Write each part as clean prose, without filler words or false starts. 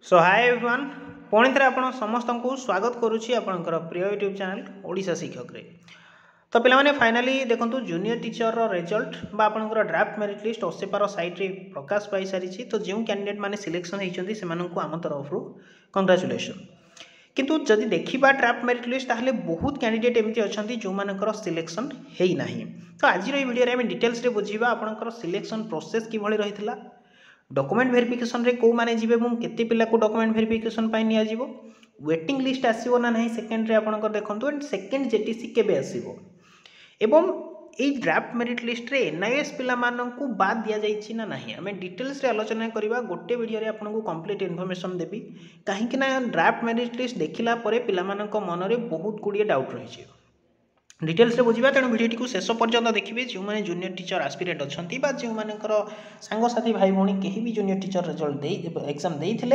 सो hi everyone पुणी थे आप समस्त को स्वागत करुच्ची आपणकर प्रिय यूट्यूब चैनल ओडिशा शिक्षक रे। तो पिलाने फाइनाली देखो जूनियर टीचर रिजल्ट बा आपणकर ड्राफ्ट मेरिट लिस्ट ओसेपार साइट रे प्रकाश पाई सारी। तो जो कैंडिडेट माने सिलेक्शन होती से आम तरफ कंग्राचुलेसन। किंतु जदि देखा ड्राफ्ट मेरिट लिस्ट ताहले बहुत कैंडिडेट एमती अच्छा जो मानकर सिलेक्शन है ना। तो आज वीडियो में डिटेल्स रे बुझीबा आपणकर सिलेक्शन प्रोसेस किभली रही, डॉक्यूमेंट वेरिफिकेशन रे को माने जीवे केते पिला को डॉक्यूमेंट वेरिफिकेशन पाई निया जीवो, वेटिंग लिस्ट आसीबो ना नहीं सेकेंड रे आपनकर देखंतु, एंड सेकेंड जेटीसी केबे आसीबो, एवं ए ड्राफ्ट मेरिट लिस्ट रे एनआईएस पिला माननकु बाद दिया जाइछि ना नहीं आमे डिटेल्स रे आलोचना करिबा। गोटे वीडियो रे आपनकु कंप्लीट इन्फॉर्मेशन देबी काहे कि ना ड्राफ्ट मेरिट लिस्ट देखिला परे पिला माननक मन रे बहुत गुडिए डाउट रहिछि। डिटेल्स रे बुझा तेणु भिडियोटी को शेष पर्यंत देखिए। जो मैंने जूनियर टीचर आस्पिरेंट अच्छा जो मानकर सांगसाथी भाई भौणी कहीं भी जूनियर टीचर रिजल्ट एग्जाम देते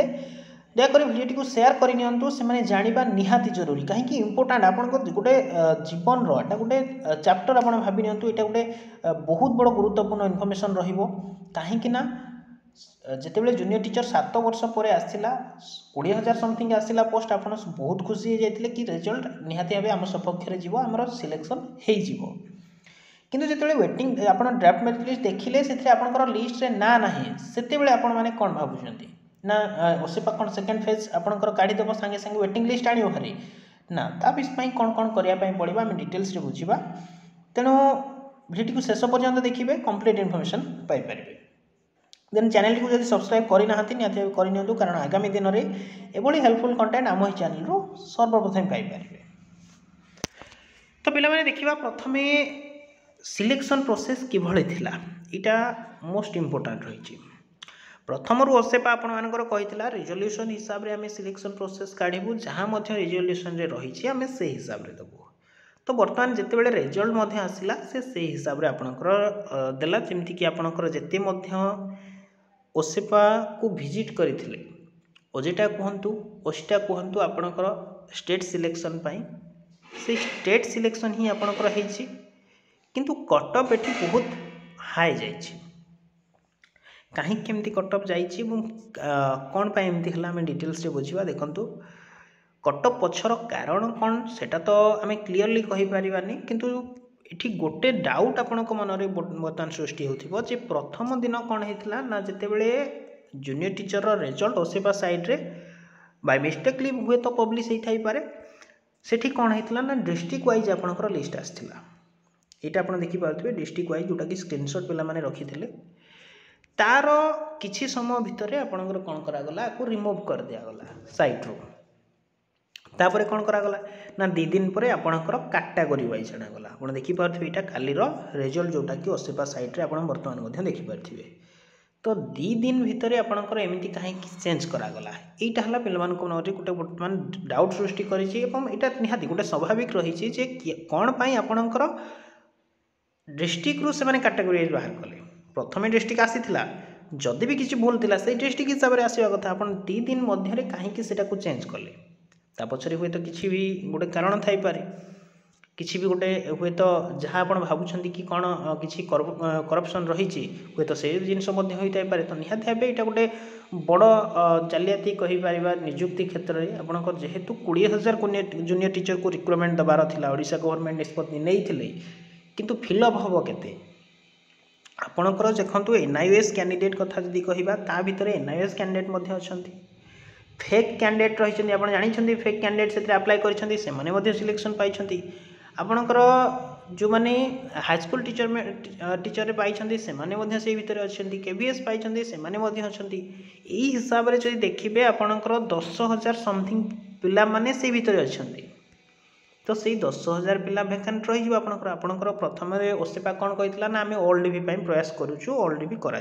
दयाकोरी भिडियोटी को शेयर करनी से जाना निहाती जरूरी कहीं इंपोर्टाट आप गोटे जीवन रा गोटे चैप्टर आप भावी नि यहाँ गोटे बहुत बड़ गुरुत्वपूर्ण इनफॉरमेशन रही। जितेबाला जूनियर टीचर 7 वर्ष पर आसला 20,000 समथिंग आसला पोस्ट आप बहुत खुशी हो जाते कि रिजल्ट निहाती भाव आम सपक्ष जीव आम सिलेक्शन हो। किंतु जिते वेटिंग आप ड्राफ्ट मेरिट लिस्ट देखिले से आपंकर लिस्ट रे ना ना से आपने कौन भावुं ना ओसेपा कौन सेकेंड फेज आपंकर काढ़ीदेव सागे सागे वेटिंग लिस्ट आने भारी ना तापाई कौन कौन करने पड़ा आम डिटेल्स रे बुझा। तेणु भिडियो को शेष पर्यंत देखिए कंप्लीट इनफॉरमेशन पाइपर। देन चैनल को जब सब्सक्राइब करना निहाती करनी कारण आगामी दिन में एभली हेल्पफुल कंटेंट आम चैनल रू सर्वप्रथम पाइपर। तो पिला देखा प्रथमे सिलेक्शन प्रोसेस किभली थिला इटा मोस्ट इम्पोर्टाट रही। प्रथम रू ओसेपा आपणकर कही रिजोल्यूशन हिसाब से आम सिलेक्शन प्रोसेस काढ़ू जहाँ रिजोल्यूशन रही आम से हिसाब से देवु। तो बर्तमान जितेबाला रिजल्ट आसला से हिसाब से आपणकर देला जमीक आपणकर जिते ओसेपा को विजिट करते ओजेटा कहतु ओसीटा कहतु आपणकर स्टेट सिलेक्शन पाई से स्टेट सिलेक्शन ही आपणकर होइछि। किंतु कटअप एटी बहुत हाई जाइछि कहीं केमती कटअप जाइछि कौन पाई एमती हला आम डिटेल्स रे बुझिबा। देखंतु कटअप पछर कारण कौन सेटा तो आम क्लीयरली कहि परिबानी, किंतु एठी गोटे डाउट आपणक मन रे बर्तमान सृष्टि होथिबो जे प्रथम दिन कौन होइथिला ना जेतेबेले जूनियर टीचर रो रिजल्ट ओसेपा साइड रे बाय मिस्टेकली हुए तो पब्लिश होई थाई पारे सेठी कौन होइथिला ना डिस्ट्रिक्ट वाइज आपणकर लिस्ट आस्थिला। एटा आपण देखि पाउथिबे डिस्ट्रिक्ट वाइज जोटा कि स्क्रीनशॉट पिला माने रखिथिले तार किछि समय भितरे आपणकर कौन करा गला आकु रिमूव कर दिया गला साइट रो। तापर कौन करागला ना 2 दिन पर आपणकर कैटेगरी वाइज आणागला। आप देखिपे यहाँ कालीर रिजल्ट जोटा कि ओसेपा साइट रे आप बर्तमान देखिपे। तो 2 दिन भितर आपणकर एमती कहीं चेंज करागला यहाँ है पिला गोटे बर्तमान डाउट सृष्टि करा निहाती गोटे स्वाभाविक रही कौन पाई आपणकर डिस्ट्रिक्ट रू से कैटेगरी वाइज बाहर कले। प्रथम डिस्ट्रिक्ट आसीथिला जदि भी किसी भूल थिला से डिस्ट्रिक्ट हिसाब से आसवा कथा आप 2 दिन मध्य कहीं चेंज कले ता पछरे हुए तो किसी भी गोटे कारण थाई पारे किसी भी गोटे हुए तो जहाँ आप भावुं कि कौन किसी करप्शन रही हुए तो से जिनस पारे। तो निहाती भाव यहाँ गोटे बड़ जालियाती कहीपर निजुक्ति क्षेत्र में आपंकर जेहेतु 20,000 जूनियर टीचर को रिक्रुटमेंट दबार थिला ओडिशा गवर्नमेंट निष्पत्ति नहीं किंतु फिलअप हम केते आपणकर देखु एनआईएस कैंडिडेट कथा जदि कहबा ता भितर एनआईएस कैंडिडेट अच्छा फेक कैंडिडेट रही आप जानते फेक कैंडिडेट से अप्लाई कर सिलेक्शन पाई आपणकर जो मैंने हाईस्कूल टीचर पाई से भितर अच्छा केवीएस पाई से अच्छा यही हिसाब से जब देखिए आपणकर 10,000 समथिंग पिला माने से भितर अच्छा। तो से 10,000 पिला भैकेंट रही आपणकर प्रथम ओसेपा कौन कही ना आम ओल्ड भी प्रयास करुचु ओल्ड भी करा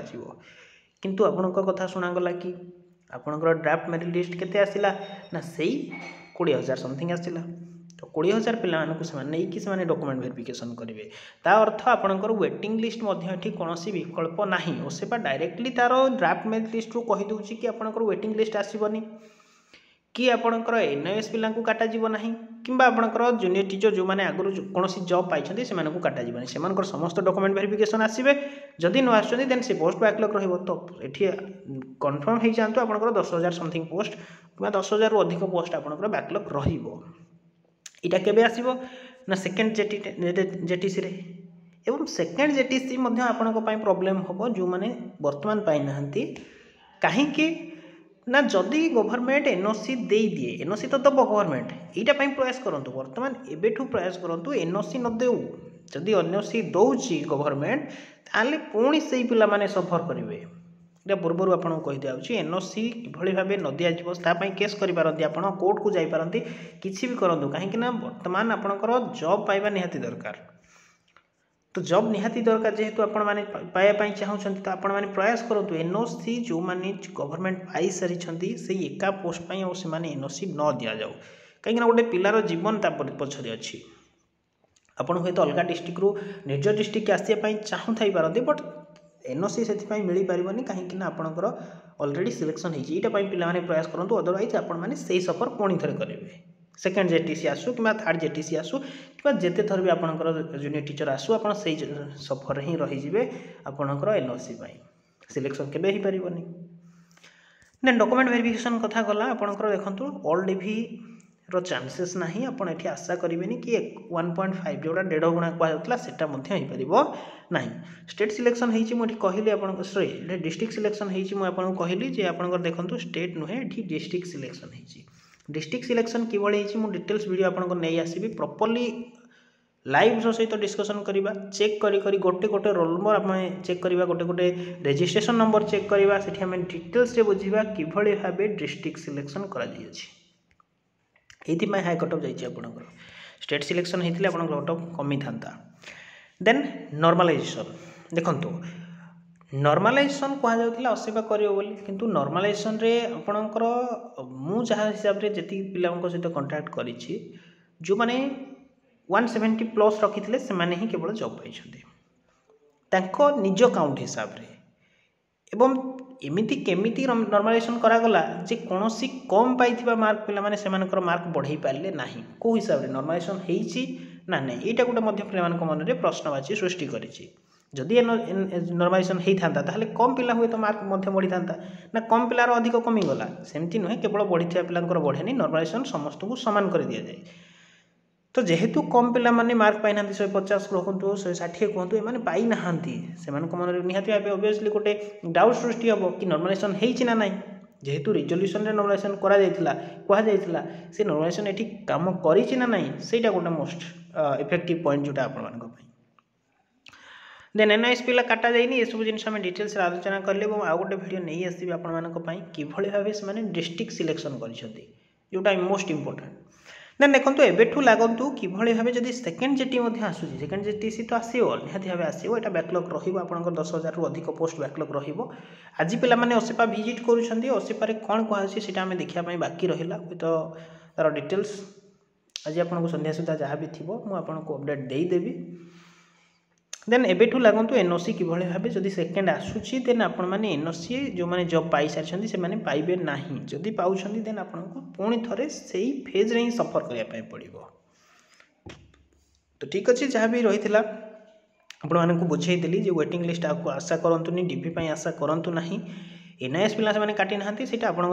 किंतु आपणकर कथा शुणागला कि आपणकर ड्राफ्ट मेरिट लिस्ट केते आसिला ना से 20,000 समथिंग आसिला। तो 20,000 पिला नहीं डॉक्यूमेंट वेरिफिकेशन करेंगे ता अर्थ आपणकर वेटिंग लिस्ट कौन विकल्प ना ओसेपा डायरेक्टली तार ड्राफ्ट मेरिट लिस्ट रू कहीदे कि आपणकर वेटिंग लिस्ट आसबनी कि आपणकर एनआईएस पिला काटा ना कि आपणकर जूनियर टीचर जो मैंने आगुरी कौन जॉब पाई से काटा से समस्त डॉक्यूमेंट वेरिफिकेशन आसवे जदि न आसुँच देन से पोस्ट बैकलॉग रही तो ये कन्फर्म हो जातु आपंकर 10,000 समथिंग पोस्ट कि 10,000 रु अधिक पोस्ट आपंकर बैकलॉग रहा केबे आसीबो ना सेकेंड जेटीसी रे एवं सेकेंड जेटीसी आपंक प्रोब्लेम हम जो मैंने बर्तमान पाई ना कहीं ना जदि गवर्नमेंट एनओसी दे दिए एनओसी तो दब गवर्नमेंट यहीटा प्रयास करूँ बर्तमान एवं प्रयास करूँ एनओसी न देऊ जदि एनओसी दौची गवर्नमेंट ताले पुणी से पिला माने सफर करेंगे ये पूर्वर आपको कहीदि एनओसी किभली भाव न दिज्वपाई केस करपारती आप कोर्ट को जापारती किसी भी करूँ कहीं बर्तमान आपंकर जॉब पाइबा निहाती दरकार तो जॉब निहाती दरकार जेहेतु आपण मैंने पाइबा चाहूँ तो आपण मैंने प्रयास करूँ एनओसी जो मैंने गवर्नमेंट पाई सारी से एका पोस्ट से एनओसी न दि जाऊ कहीं गोटे पिलार जीवन पछरे अच्छी आपड़ हूँ अलग डिस्ट्रिक्ट रु निज डिस्ट्रिक्ट आसापी चाहूँ पारती बट एनओसी से मिल पारनी कहीं आपंकर अलरेडी सिलेक्शन होपाई पे प्रयास करूँ अदरवाइज आपने से सफर पुणी थे करेंगे सेकेंड जेटीसी आसू कि थर्ड जेटीसी आसू कि जिते थर भी आपंकर जूनियर टीचर आसू आप सफर ही रहीजे आपंकर एनओसी सिलेक्शन केबे ही पारिबनी देन डॉक्यूमेंट वेरिफिकेशन कथा गला आपंकर देखंतु ऑल डीवी रो चांसेस नाही आपण एठी आशा करिवेनी कि 1.5 जोड़ा 1.5 गुणा कहला सेटा मध्ये होई परिबो नाही स्टेट सिलेक्शन हेची मोठी कहली आपण सॉरी डिस्ट्रिक्ट सिलेक्शन हेची मु आपण कहली जे आपनकर देखंतु स्टेट नुहे एठी डिस्ट्रिक्ट सिलेक्शन हेची डिस्ट्रिक्ट सिलेक्शन किबळे हेची मु डिटेल्स वीडियो आपनकर नै आसीबी प्रॉपर्ली लाइव सहित डिस्कसन करवा चेक करी गोटे गोटे रोल नंबर आप चेक करवा गोटे गोटे रजिस्ट्रेशन नंबर चेक करवा सेठी हम डिटेल्स बुझा किभली भाव डिस्ट्रिक्ट सिलेक्शन करा ये हाई कट ऑफ जाइए आपंकर स्टेट सिलेक्शन होते आप कट ऑफ कमी था देन नॉर्मलाइजेशन देखंतु नॉर्मलाइजेशन कहुला असेवा करियो बोली किंतु नॉर्मलाइजेशन रे आपणकर मु जहाँ हिसाब से जी पिला सहित कंटाक्ट करिछि जो माने 170 प्लस रखी से माने ही केवल जॉब पाई निज काउंट हिसाब रे एवं एमिति केमिति नॉर्मलाइजेशन करागला जे कोनोसी कम पाइथिबा मार्क पिला माने सेमानकर मार्क बढ़ाई पारले नाही को हिसाब रे नॉर्मलाइजेशन हेइची ना नहीं एटा गोटे मध्य पिलामानक मन रे प्रश्नवाची सृष्टि करिछि जदि नॉर्मलाइजेशन हेइ थांता ताहले कम पिला हुए तो मार्क मध्य बढ़ी थांता ना कम पिलार अधिक कमी गला सेमति नुहे केवल बढ़िथिबा पिलांकर बढ़ेनी नॉर्मलाइजेशन समस्त को समान कर दिया जाए तो जेहेतु कम पिला माने मार्क पाई ना 150 कहतु 160 कहतु एमाने पाई नाहांती सेमानक मन रे निहाती भाबे ऑब्वियसली गोटे डाउट सृष्टि हो कि नॉर्मलाइजेशन हेइछि ना नाही जेहेतु रिजोल्यूशन रे नॉर्मलाइजेशन करा जायतिला कहा जायतिला से नॉर्मलाइजेशन एठी काम करिछि ना नाही सेटा गोटे मोस्ट इफेक्टिव पॉइंट जोटा आपण मानक पई देन एनआईएस पिला काटा जाइनी ये सब जिनिस हम डिटेल्स आलोचना करले और आउ गोटे वीडियो नहीं आसीबी आपण मानक पई किभली भाबे से माने डिस्ट्रिक्ट सिलेक्शन करिसथि जोटा मोस्ट इंपोर्टेंट देन देखो एबेठू लागंतु किभली भाबे जदि सेकेंड जेटी आसूसी सेकेंड जेटीसी तो आसो निहाती भाव आसो यहाँ बैकलॉग रहा 10,000 रु अधिक पोस्ट बैकलॉग रहा आज पिला माने ओसेपा विजिट करुँच ओसेपा कौन कहुच्छे से आम देखापी बाकी रहा तो तार डिटेल्स आज आपको संध्या सुधा जहाँ भी थी मुझे अपडेट देदेवी देन एबेठू लागंतु एनओसी किभली भाबे जदि सेकेंड आसूची देन आपण माने एनओसी जो माने जॉब पाई सारी से माने पाइबे नाही जदि पाउछंदी देन आपनको पुणी थरे सेही फेज रे ही सफर करिया पय पड़िबो तो ठीक अछि जहाँ भी रहिथिला आपण मानकु बुझेई देली जे वेटिंग लिस्ट आपको आशा करंतुनी डीपी पय आशा करंतु नाही एनआईएस पिला से माने काटी नाहंती सेटा आपण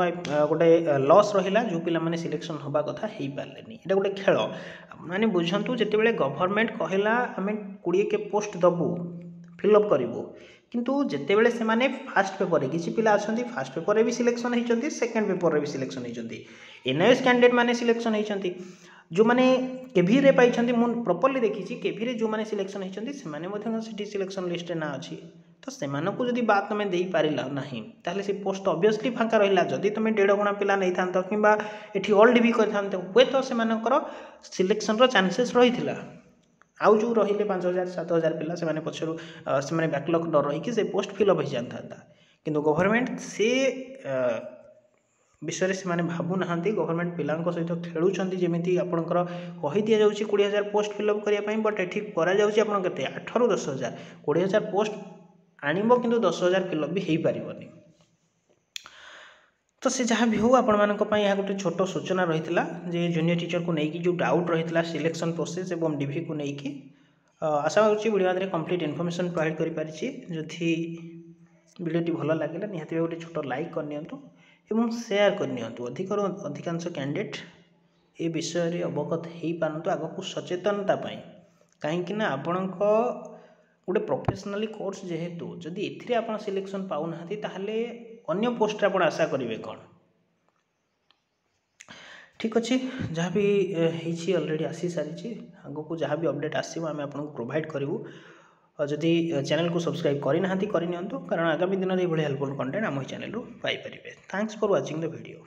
गोटे लॉस रहिला जो पिला माने सिलेक्शन होबा कथा हेई पारलेनी एटा गोटे खेल माने बुझंतु जेते बेले गवर्नमेंट कहला हमें 20 के पोस्ट दबु फिलअप करिवो किंतु जेते बेले से माने फास्ट पेपर किछि पिला अछंती फास्ट पेपर रे भी सिलेक्शन हेचंती सेकंड पेपर रे भी सिलेक्शन हेचंती एनआईएस कैंडिडेट माने सिलेक्शन हेचंती जो माने केभी रे पाइछंती मु प्रॉपर्ली देखिछि केभी रे जो माने सिलेक्शन हेचंती से माने मथन सिटी सिलेक्शन लिस्ट रे ना अछि तो सेमानकु जदि बात तुम दे पारिला नाही ताहले से पोस्ट ऑब्वियसली फांका रहिला जदि तुम 1.5 गुणा पिला नहीं थांत किबा एठी ऑल डीबी करथांत हुए तो सेमानकर सिलेक्शन रो चांसेस रहिथिला आउ जो रहिले 5,000 7,000 पिला से माने पछरु से माने बैकलॉग न रही कि से पोस्ट फिलअप हो जानता किंतु गवर्नमेंट से विषय से माने भाबु नाहंती गवर्नमेंट पिलांक सहित खेलुछंती जेमिति आपनकर कहि दिया जाउची 20,000 पोस्ट फिलअप करिया पई बट एठी करा जाउची आपन केते 8 रु 10,000 20,000 पोस्ट आनिबो किंतु 10,000 फिलअप भी हेई पारिबनी तो से जहाँ भी हो आपण मानक पई यह गोटे छोट सूचना रही जे जूनियर टीचर को लेकिन जो डाउट रही सिलेक्शन प्रोसेस एवं डीवी को लेकिन आशा करुँच वीडियो कंप्लीट इनफॉरमेशन प्रोवाइड कर पारिछि। जदि वीडियोटी भल लगे निहाती गोटे छोट लाइक करनी एवं शेयर करनी अधिक अधिकांश कैंडिडेट ए विषय रे अवगत हो पारतु आग को सचेतनता कहीं आपण गोटे प्रोफेशनली कोर्स जेहेतु जदि एथिरे आपण सिलेक्शन पाउना ताहले अन्य पोस्ट आप आशा करेंगे कौन। ठीक अच्छे जहाँ भी ऑलरेडी आसी सारी आग को जहाँ भी अपडेट आसो आम आपको प्रोवाइड करूँ। जदि चैनल को सब्सक्राइब करना करनी कारण आगामी दिन में हेल्पफुल कंटेंट आम channel Piper. Thanks for watching the video.